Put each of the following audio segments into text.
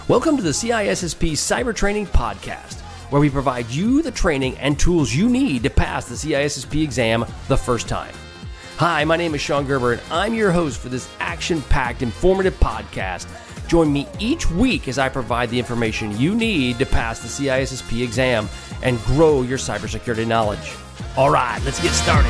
Welcome to the CISSP Cyber Training Podcast, where we provide you the training and tools you need to pass the CISSP exam the first time. Hi, my name is Sean Gerber, and I'm your host for this action-packed, informative podcast. Join me each week as I provide the information you need to pass the CISSP exam and grow your cybersecurity knowledge. All right, let's get started.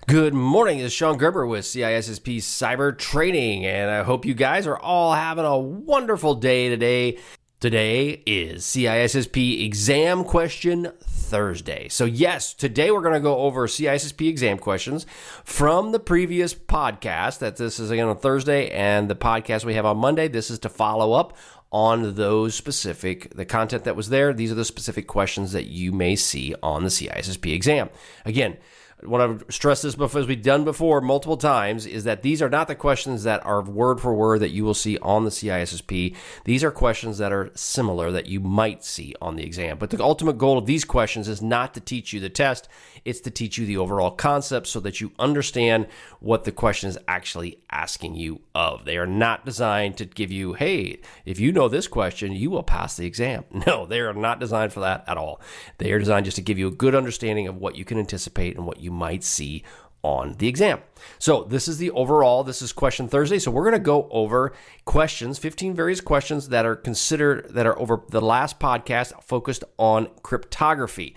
Good morning, this is Sean Gerber with CISSP Cyber Training, and I hope you guys are all having a wonderful day today. Today is CISSP Exam Question Thursday. So yes, today we're going to go over CISSP exam questions from the previous podcast. That this is again on Thursday, and the podcast we have on Monday. This is to follow up on the content that was there. These are the specific questions that you may see on the CISSP exam. Again, I want to stress this before, as we've done before multiple times, is that these are not the questions that are word for word that you will see on the CISSP. These are questions that are similar that you might see on the exam. But the ultimate goal of these questions is not to teach you the test. It's to teach you the overall concept so that you understand what the question is actually asking you of. They are not designed to give you, hey, if you know this question, you will pass the exam. No, they are not designed for that at all. They are designed just to give you a good understanding of what you can anticipate and what you might see on the exam. So this is Question Thursday. So we're going to go over questions, 15 various questions that are over the last podcast focused on cryptography.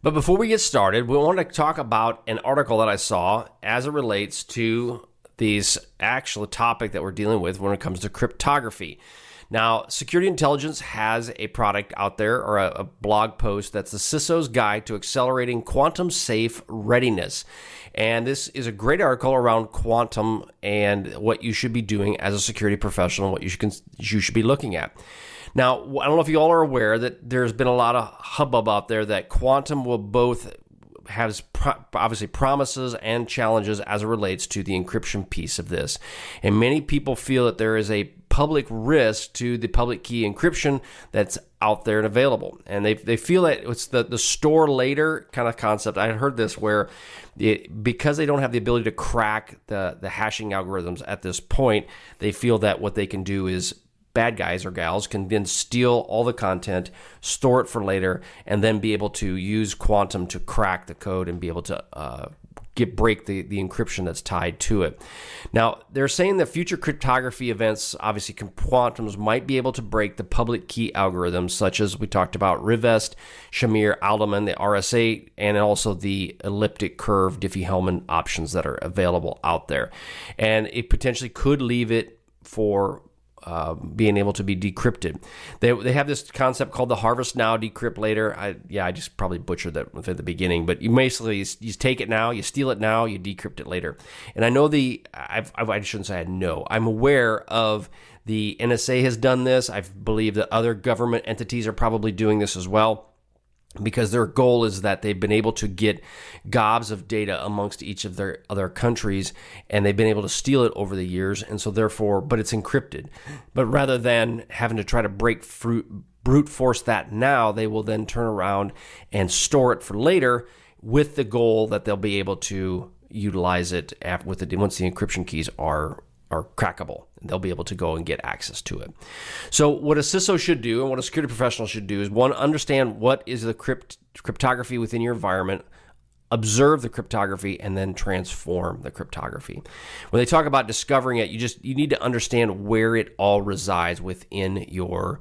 But before we get started, we want to talk about an article that I saw as it relates to this actual topic that we're dealing with when it comes to cryptography. Now, Security Intelligence has a product out there, or a blog post, that's the CISO's Guide to Accelerating Quantum Safe Readiness. And this is a great article around quantum and what you should be doing as a security professional, what you should be looking at. Now, I don't know if you all are aware that there's been a lot of hubbub out there that quantum will both has obviously promises and challenges as it relates to the encryption piece of this. And many people feel that there is a public risk to the public key encryption that's out there and available. And they feel that it's the store later kind of concept. I heard this where because they don't have the ability to crack the hashing algorithms at this point, they feel that what they can do is bad guys or gals can then steal all the content, store it for later, and then be able to use quantum to crack the code and be able to break the encryption that's tied to it. Now, they're saying that future cryptography events, obviously quantums, might be able to break the public key algorithms, such as we talked about Rivest, Shamir, Alderman, the RSA, and also the elliptic curve Diffie-Hellman options that are available out there. And it potentially could leave it for being able to be decrypted. They have this concept called the harvest now, decrypt later. I just probably butchered that at the beginning, but you basically you take it now, you steal it now, you decrypt it later. And I know I shouldn't say I know. I'm aware of the NSA has done this. I believe that other government entities are probably doing this as well, because their goal is that they've been able to get gobs of data amongst each of their other countries, and they've been able to steal it over the years, and so therefore, but it's encrypted. But rather than having to try to brute force that now, they will then turn around and store it for later with the goal that they'll be able to utilize it once the encryption keys are crackable. They'll be able to go and get access to it. So what a CISO should do and what a security professional should do is, one, understand what is the cryptography within your environment, observe the cryptography, and then transform the cryptography. When they talk about discovering it, you need to understand where it all resides within your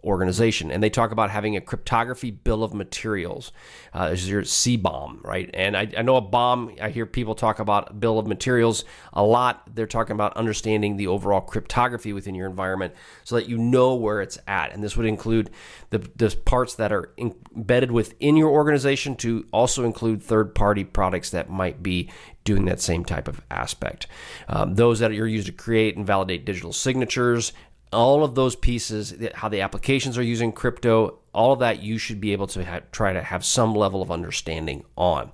organization. And they talk about having a cryptography bill of materials. This is your CBOM, right? And I know a BOM, I hear people talk about bill of materials a lot. They're talking about understanding the overall cryptography within your environment so that you know where it's at. And this would include the parts that are embedded within your organization, to also include third-party products that might be doing that same type of aspect. Those that are used to create and validate digital signatures, all of those pieces, how the applications are using crypto, all of that you should be able to try to have some level of understanding on.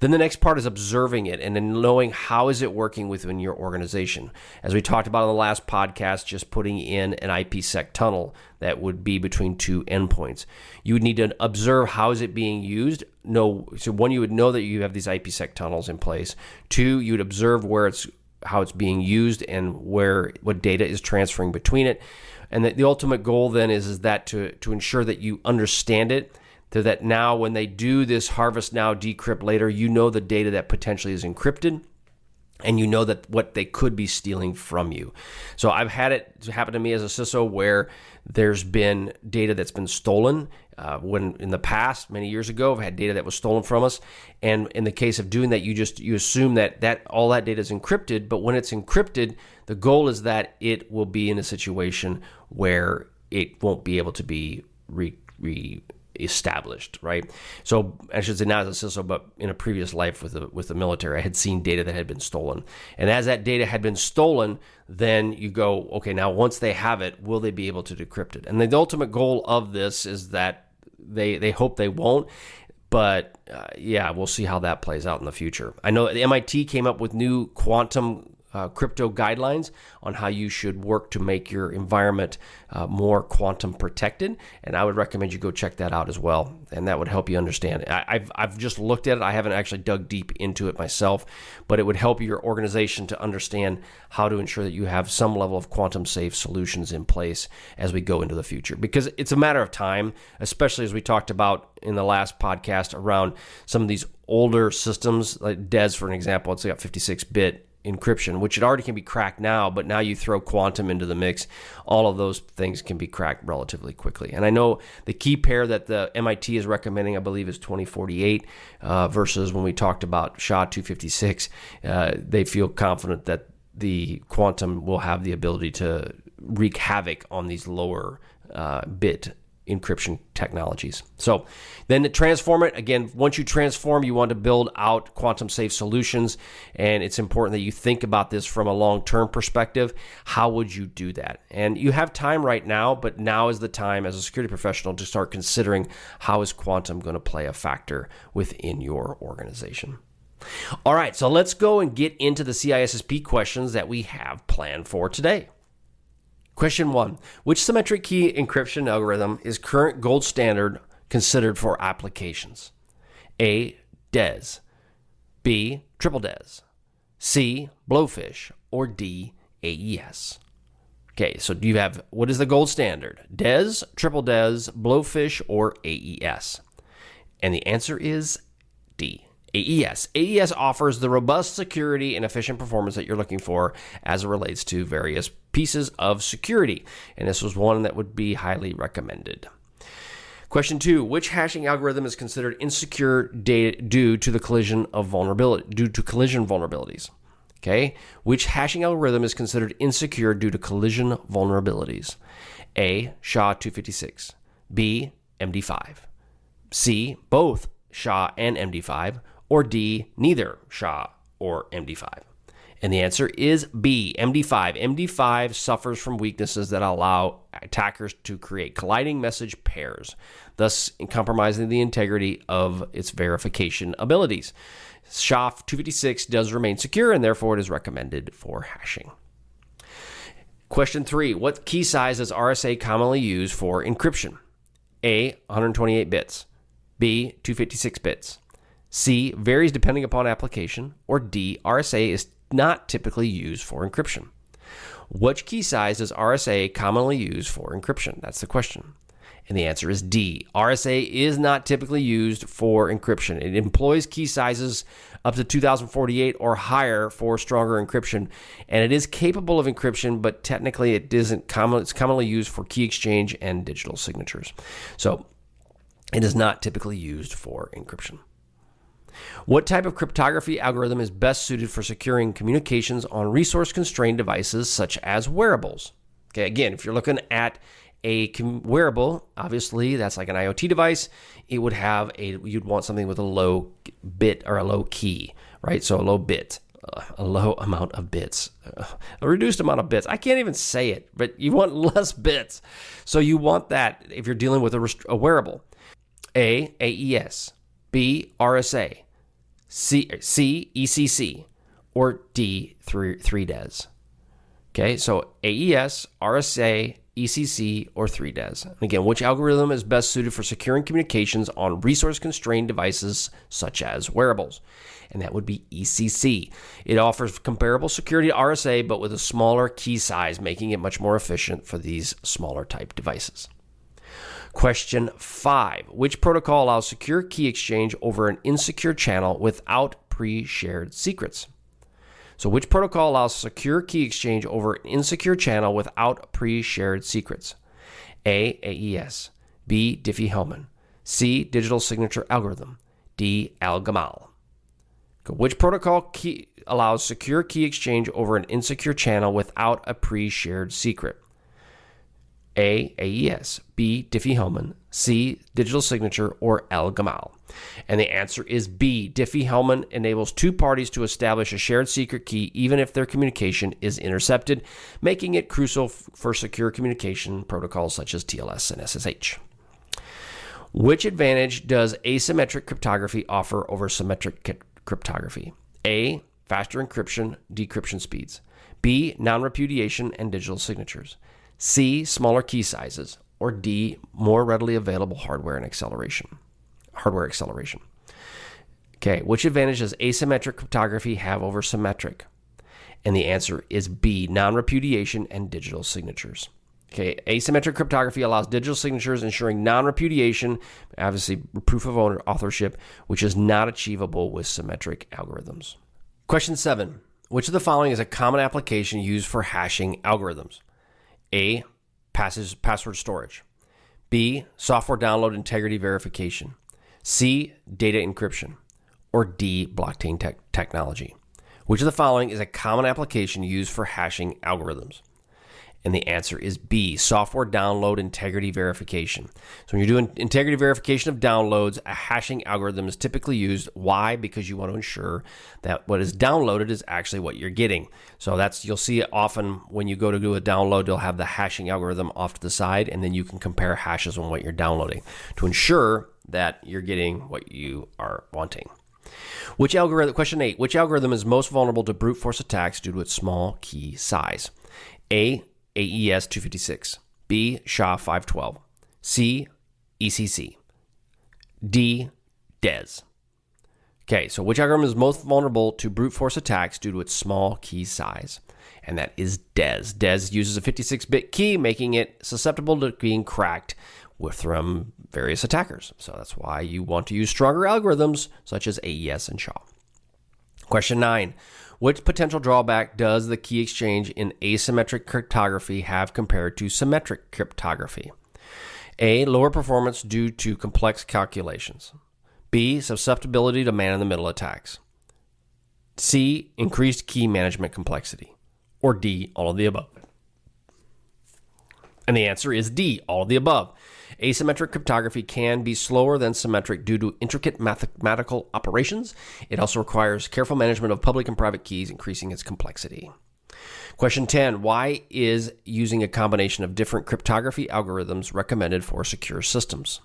Then the next part is observing it and then knowing how is it working within your organization. As we talked about in the last podcast, just putting in an IPsec tunnel that would be between two endpoints. You would need to observe how is it being used. So one, you would know that you have these IPsec tunnels in place. Two, you would observe where it's how it's being used and what data is transferring between it. And the ultimate goal then is that to ensure that you understand it, so that now when they do this harvest now, decrypt later, you know the data that potentially is encrypted, and you know that what they could be stealing from you. So I've had it happen to me as a CISO where there's been data that's been stolen. When in the past, many years ago, I've had data that was stolen from us. And in the case of doing that, you assume that all that data is encrypted. But when it's encrypted, the goal is that it will be in a situation where it won't be able to be established, right? So I should say not as a CISO, but in a previous life with the military, I had seen data that had been stolen. And as that data had been stolen, then you go, okay, now once they have it, will they be able to decrypt it? And the ultimate goal of this is that they hope they won't, but we'll see how that plays out in the future. I know the MIT came up with new quantum crypto guidelines on how you should work to make your environment more quantum protected, and I would recommend you go check that out as well, and that would help you understand it. I've just looked at it. I haven't actually dug deep into it myself, but it would help your organization to understand how to ensure that you have some level of quantum safe solutions in place as we go into the future, because it's a matter of time, especially as we talked about in the last podcast around some of these older systems, like DES, for an example. It's got 56-bit encryption, which it already can be cracked now, but now you throw quantum into the mix, all of those things can be cracked relatively quickly. And I know the key pair that the MIT is recommending, I believe, is 2048 versus when we talked about SHA-256, they feel confident that the quantum will have the ability to wreak havoc on these lower bit encryption technologies. So then to transform it, again, once you transform, you want to build out quantum safe solutions, and it's important that you think about this from a long-term perspective. How would you do that? And you have time right now, but now is the time as a security professional to start considering how is quantum going to play a factor within your organization. All right, so let's go and get into the CISSP questions that we have planned for today. Question 1. Which symmetric key encryption algorithm is current gold standard considered for applications? A. DES. B. Triple DES. C. Blowfish. Or D. AES. Okay, so you have, what is the gold standard? DES, Triple DES, Blowfish, or AES? And the answer is D. AES. AES offers the robust security and efficient performance that you're looking for as it relates to various pieces of security. And this was one that would be highly recommended. Question 2, which hashing algorithm is considered insecure due to collision vulnerabilities? Okay, which hashing algorithm is considered insecure due to collision vulnerabilities? A. SHA-256. B. MD5. C. Both SHA and MD5. Or D, neither SHA or MD5? And the answer is B, MD5. MD5 suffers from weaknesses that allow attackers to create colliding message pairs, thus compromising the integrity of its verification abilities. SHA-256 does remain secure, and therefore it is recommended for hashing. Question 3, what key size does RSA commonly use for encryption? A, 128 bits. B, 256 bits. C, varies depending upon application, or D, RSA is not typically used for encryption. Which key size does RSA commonly use for encryption? That's the question. And the answer is D. RSA is not typically used for encryption. It employs key sizes up to 2048 or higher for stronger encryption, and it is capable of encryption, but technically it's commonly used for key exchange and digital signatures. So it is not typically used for encryption. What type of cryptography algorithm is best suited for securing communications on resource-constrained devices such as wearables? Okay, again, if you're looking at a wearable, obviously that's like an IoT device. It would have you'd want something with a low bit or a low key, right? So a low bit, a low amount of bits, a reduced amount of bits. I can't even say it, but you want less bits. So you want that if you're dealing with a wearable. A, AES. B, RSA. C, ECC. Or D, 3DES. Okay, so AES, RSA, ECC, or 3DES. And again, which algorithm is best suited for securing communications on resource-constrained devices such as wearables? And that would be ECC. It offers comparable security to RSA, but with a smaller key size, making it much more efficient for these smaller type devices. Question 5. Which protocol allows secure key exchange over an insecure channel without pre-shared secrets? So which protocol allows secure key exchange over an insecure channel without pre-shared secrets? A. AES. B. Diffie-Hellman. C. Digital signature algorithm. D. Al-Gamal. Which protocol allows secure key exchange over an insecure channel without a pre-shared secret? A. AES. B. Diffie-Hellman. C. Digital signature, or Al-Gamal. And the answer is B. Diffie-Hellman enables two parties to establish a shared secret key even if their communication is intercepted, making it crucial for secure communication protocols such as TLS and SSH. Which advantage does asymmetric cryptography offer over symmetric cryptography? A. Faster encryption, decryption speeds. B. Non-repudiation and digital signatures. C. Smaller key sizes. Or D. More readily available hardware acceleration. Okay, which advantage does asymmetric cryptography have over symmetric? And the answer is B. Non-repudiation and digital signatures. Okay, asymmetric cryptography allows digital signatures, ensuring non-repudiation, obviously proof of authorship, which is not achievable with symmetric algorithms. Question 7. Which of the following is a common application used for hashing algorithms? A. Password storage. B. Software download integrity verification. C. Data encryption. Or D. Blockchain technology. Which of the following is a common application used for hashing algorithms? And the answer is B. Software download integrity verification. So when you're doing integrity verification of downloads, a hashing algorithm is typically used. Why? Because you want to ensure that what is downloaded is actually what you're getting. So you'll see it often when you go to do a download, they'll have the hashing algorithm off to the side, and then you can compare hashes on what you're downloading to ensure that you're getting what you are wanting. Question 8. Which algorithm is most vulnerable to brute force attacks due to its small key size? A. AES 256. B. SHA 512. C. ECC. D. DES. Okay, so which algorithm is most vulnerable to brute force attacks due to its small key size? And that is DES. DES uses a 56-bit key, making it susceptible to being cracked from various attackers. So that's why you want to use stronger algorithms such as AES and SHA. Question 9. Which potential drawback does the key exchange in asymmetric cryptography have compared to symmetric cryptography? A. Lower performance due to complex calculations. B. Susceptibility to man-in-the-middle attacks. C. Increased key management complexity. Or D. All of the above. And the answer is D. All of the above. Asymmetric cryptography can be slower than symmetric due to intricate mathematical operations. It also requires careful management of public and private keys, increasing its complexity. Question 10. Why is using a combination of different cryptography algorithms recommended for secure systems?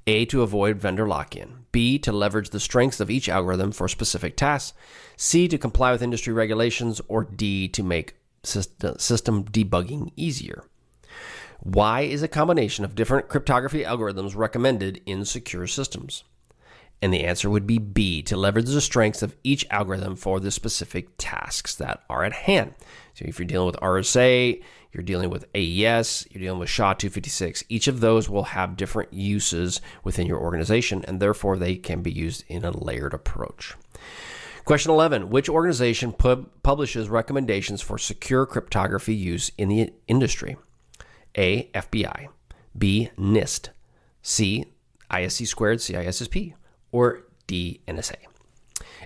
A. To avoid vendor lock-in. B. To leverage the strengths of each algorithm for specific tasks. C. To comply with industry regulations. Or D. To make system debugging easier. Why is a combination of different cryptography algorithms recommended in secure systems? And the answer would be B. To leverage the strengths of each algorithm for the specific tasks that are at hand. So if you're dealing with RSA, you're dealing with AES, you're dealing with SHA 256, each of those will have different uses within your organization, and therefore they can be used in a layered approach. Question 11. Which organization publishes recommendations for secure cryptography use in the industry? A. FBI. B. NIST. C. ISC squared, CISSP. Or D. NSA.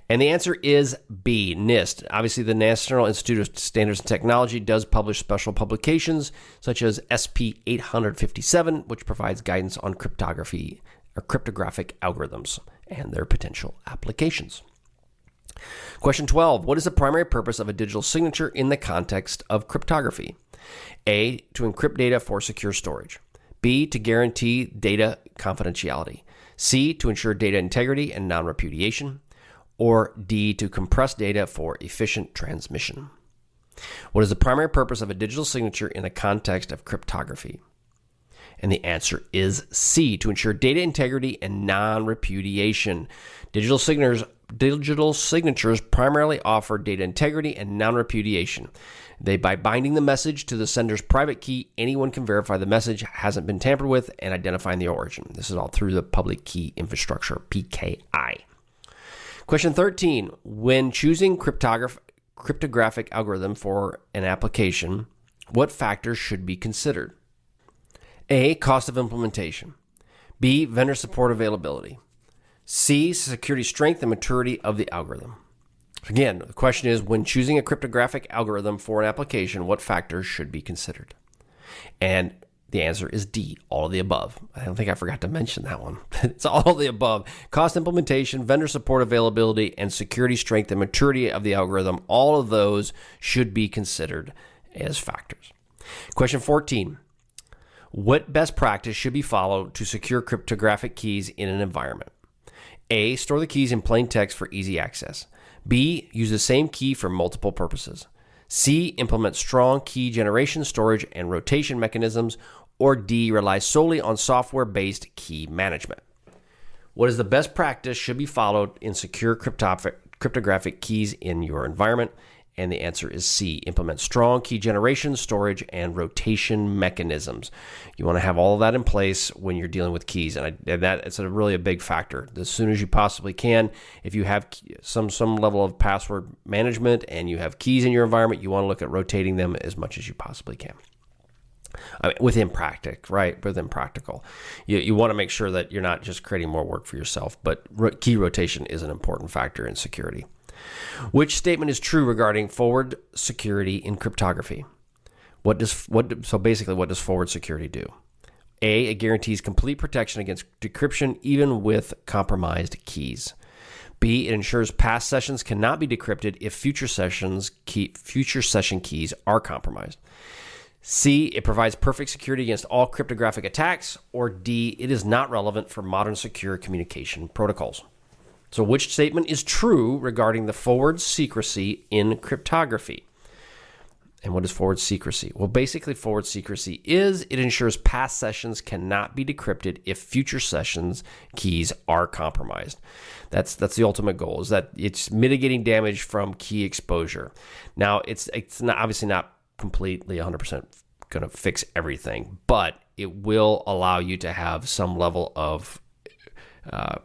And the answer is B. NIST. Obviously, the National Institute of Standards and Technology does publish special publications such as SP 857, which provides guidance on cryptography or cryptographic algorithms and their potential applications. Question 12. What is the primary purpose of a digital signature in the context of cryptography? A. To encrypt data for secure storage. B. To guarantee data confidentiality. C. To ensure data integrity and non-repudiation. Or D. To compress data for efficient transmission. What is the primary purpose of a digital signature in the context of cryptography? And the answer is C, to ensure data integrity and non-repudiation. Digital signatures primarily offer data integrity and non-repudiation. By binding the message to the sender's private key, anyone can verify the message hasn't been tampered with and identifying the origin. This is all through the public key infrastructure, PKI. Question 13. When choosing cryptographic algorithm for an application, what factors should be considered? A, cost of implementation. B, vendor support availability. C, security strength and maturity of the algorithm. Again, the question is, when choosing a cryptographic algorithm for an application, what factors should be considered? And the answer is D, all of the above. I don't think I forgot to mention that one. It's all of the above. Cost implementation, vendor support availability, and security strength and maturity of the algorithm, all of those should be considered as factors. Question 14. What best practice should be followed to secure cryptographic keys in an environment? A, store the keys in plain text for easy access. B, use the same key for multiple purposes. C, implement strong key generation, storage, and rotation mechanisms. Or D, rely solely on software-based key management. What is the best practice should be followed in secure cryptographic keys in your environment? And the answer is C, implement strong key generation, storage, and rotation mechanisms. You want to have all of that in place when you're dealing with keys, and that's really a big factor. As soon as you possibly can, if you have some level of password management and you have keys in your environment, you want to look at rotating them as much as you possibly can. Within practical. You want to make sure that you're not just creating more work for yourself, but key rotation is an important factor in security. Which statement is true regarding forward security in cryptography? What does forward security do? A, it guarantees complete protection against decryption even with compromised keys. B, it ensures past sessions cannot be decrypted if future session keys are compromised. C, it provides perfect security against all cryptographic attacks. Or D, it is not relevant for modern secure communication protocols. So which statement is true regarding the forward secrecy in cryptography? And what is forward secrecy? Well, basically forward secrecy it ensures past sessions cannot be decrypted if future sessions keys are compromised. That's the ultimate goal, is that it's mitigating damage from key exposure. Now, it's obviously not completely 100% going to fix everything, but it will allow you to have some level of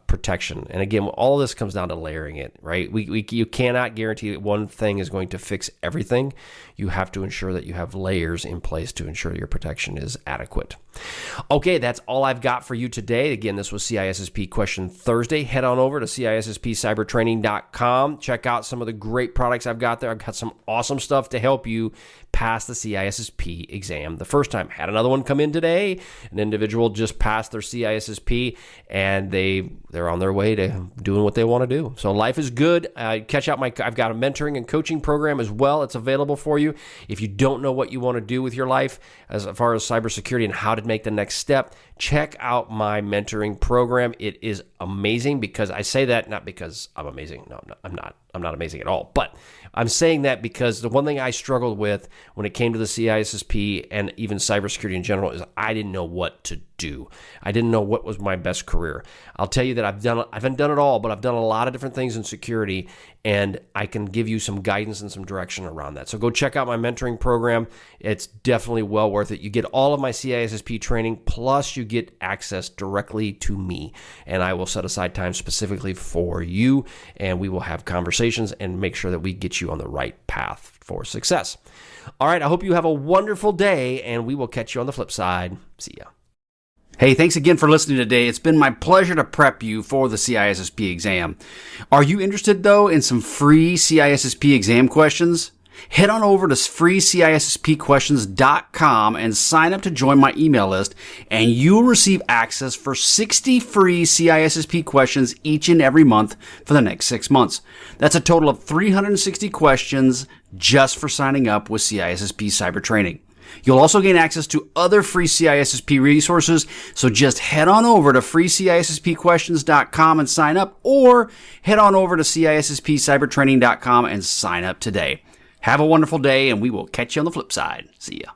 protection. And again, all of this comes down to layering it, right? You cannot guarantee that one thing is going to fix everything. You have to ensure that you have layers in place to ensure your protection is adequate. Okay, that's all I've got for you today. Again, this was CISSP Question Thursday. Head on over to CISSPCybertraining.com. Check out some of the great products I've got there. I've got some awesome stuff to help you pass the CISSP exam the first time. Had another one come in today. An individual just passed their CISSP, and they're on their way to doing what they want to do. So life is good. I've got a mentoring and coaching program as well. It's available for you. If you don't know what you want to do with your life as far as cybersecurity and how to make the next step, check out my mentoring program. It is amazing, because I say that not because I'm amazing. No, I'm not. I'm not amazing at all. But I'm saying that because the one thing I struggled with when it came to the CISSP and even cybersecurity in general is I didn't know what to do. I didn't know what was my best career. I'll tell you that I haven't done it all, but I've done a lot of different things in security, and I can give you some guidance and some direction around that. So go check out my mentoring program. It's definitely well worth it. You get all of my CISSP training, plus you get access directly to me, and I will set aside time specifically for you, and we will have conversations and make sure that we get you on the right path for success. All right, I hope you have a wonderful day, and we will catch you on the flip side. See ya. Hey, thanks again for listening today. It's been my pleasure to prep you for the CISSP exam. Are you interested, though, in some free CISSP exam questions? Head on over to freecisspquestions.com and sign up to join my email list, and you'll receive access for 60 free CISSP questions each and every month for the next 6 months. That's a total of 360 questions just for signing up with CISSP Cyber Training. You'll also gain access to other free CISSP resources, so just head on over to freecisspquestions.com and sign up, or head on over to CISSPcybertraining.com and sign up today. Have a wonderful day, and we will catch you on the flip side. See ya.